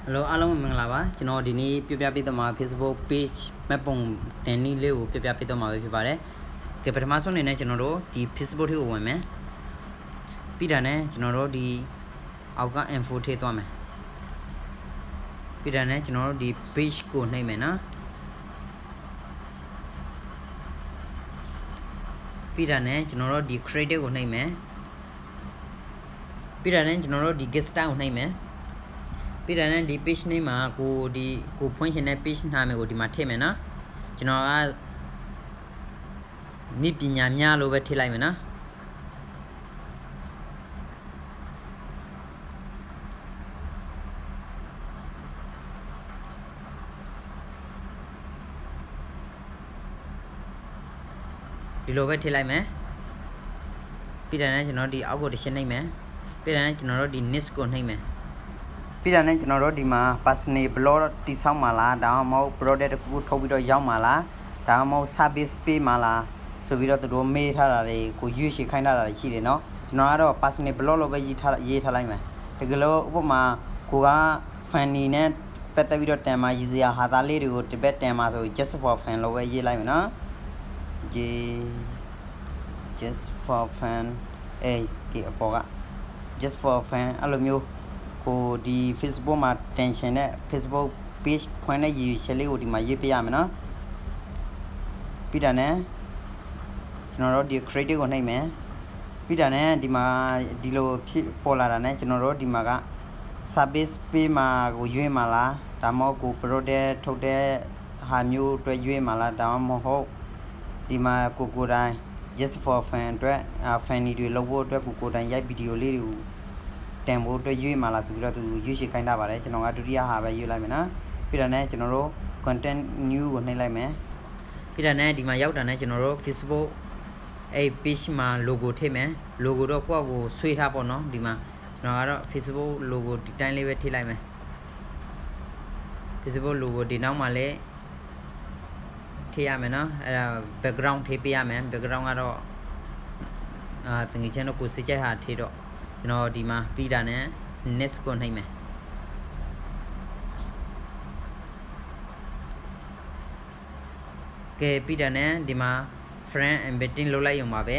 Hello, alo Manglava, Chino Dini, Pipapitama, Facebook page, Mapong, Tenny Liu, Pipapitama, Pipare, Capitamason in National, the Pisbo women, Pidane, General, the Auga and Fotetome. Pidane, General, the page go name, Pidane, General, the creative name, Pidane, General, the guest town name. Pidane di page name ko di ko point in page name ko di mate me naကျွန်တော်ကနိပညာများလို့ပဲထည့်လိုက်မယ်နော်ဒီလိုပဲထည့်လိုက်မယ်ပြီးတယ်ကျွန်တော်ဒီအောက်ကိုတစ်ချက်နှိပ်မယ်ပြီးတယ်ကျွန်တော်တို့ဒီ niche ကိုနှိပ်မယ်ပြီးတာနဲ့ကျွန်တော်တို့ဒီမှာ personal blog တိဆောက်မှာလားဒါမှမဟုတ် product တစ်ခုထုတ်ပြီးတော့ရောက်မှာလားဒါမှမဟုတ် service ပေးမှာလားဆိုပြီးတော့သူတို့မေးထားတာတွေကိုရွေးချယ်ခိုင်းထားတာရှိတယ်เนาะကျွန်တော်ကတော့ personal blog လို့ပဲရေးထားလိုက်မယ်တကယ်လို့ဥပမာကိုက funny နဲ့ပတ်သက်ပြီးတော့တန်မာရေးစရာဟာသားလေးတွေကိုတစ်ပတ်တန်မာဆို just for fun လို့ပဲရေးလိုက်မယ်เนาะ just for fun ဒီအပေါ်က just for fun အဲ့လိုမျိုးကိုဒီ Facebook မှာ tension နဲ့ Facebook page ဖွင့်တဲ့ရည်ချက်လေးကိုဒီမှာရေးပြရမယ်နော်ပြီးတာနဲ့ကျွန်တော်တို့ဒီ creative ကိုနှိပ်မယ်ပြီးတာနဲ့ဒီမှာဒီလိုဖြစ်ပေါ်လာတာနဲ့ကျွန်တော်တို့ဒီမှာက service page မှာကိုရွေးမှာလားဒါမှမဟုတ်ကို product ထုတ်တဲ့ဟာမျိုးအတွက်ရွေးမှာလားဒါမှမဟုတ်ဒီမှာကိုတိုင်း just for fun အတွက် funny တွေလုပ်ဖို့အတွက်ကိုတိုင်းရိုက်ဗီဒီယိုလေးတွေကိုတန်ဖို့အတွက်ရွေးမှာလားဆိုပြီးတော့သူရွေးချယ်ခိုင်းတာပါတယ်ကျွန်တော်ကဒုတိယဟာပဲရွေးလိုက်မယ်နော်ပြီးတော့ねကျွန်တော်တို့ content new ကိုနှိပ်လိုက်မယ်ပြီးတော့ねဒီမှာရောက်တာねကျွန်တော်တို့ Facebook page မှာ logo ထည့်မယ် logo တော့ကိုယ့်ကိုဆွဲထားပေါ့နော်ဒီမှာကျွန်တော်ကတော့ Facebook logo ဒီတိုင်းလေးပဲထည့်လိုက်မယ် Facebook logo ဒီနောက်မှာလည်းထည့်ရမယ်နော်အဲ့ဒါ background ထည့်ပေးရမယ် background ကတော့တငယ်ချင်းတို့ကိုစစ်ချက်ဟာထည့်တော့ကျွန်တော်ဒီမှာပြီးတာနဲ့ next ကိုနှိပ်မယ်ကဲပြီးတာနဲ့ဒီမှာ friend embedding လုပ်လိုက်ရုံပါပဲ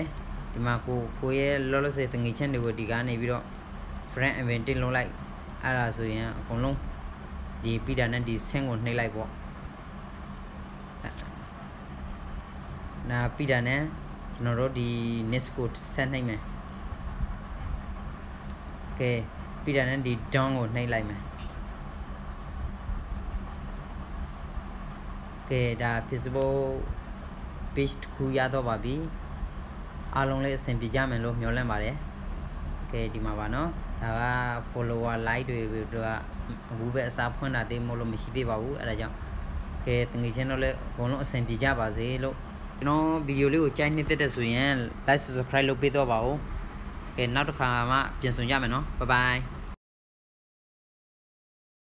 ဒီမှာကိုရဲ့လောလောဆယ်တငယ်ချင်းတွေကိုဒီကနေပြီးတော့ friend embedding လုပ်လိုက်အဲ့ဒါဆိုရင်အကုန်လုံးဒီပြီးတာနဲ့ဒီ send ကိုနှိပ်လိုက်ပေါ့နာပြီးတာနဲ့ကျွန်တော်တို့ဒီ next ကို send နှိပ်မယ်ကဲပြီးတာနဲ့ဒီ down ကိုနှိပ်လိုက်မယ်ကဲဒါ Facebook page တစ်ခုရတော့ပါပြီအားလုံးလည်းအဆင်ပြေကြမယ်လို့မျှော်လင့်ပါတယ်ကဲဒီမှာပါနော်ဒါက follower like တွေတို့ကအခုပဲအစားဖွင့်တာသေးမို့လို့မရှိသေးပါဘူးအဲ့ဒါကြောင့်ကဲတငယ်ချင်းတို့လည်းအကုန်လုံးအဆင်ပြေကြပါစေလို့ကျွန်တော်ဗီဒီယိုလေးကိုကြိုက်နေတဲ့ဆိုရင် like subscribe လုပ်ပေးတော့ပါဦးကဲနောက်တစ်ခါမှပြန်ဆုံကြမယ်နော် bye bye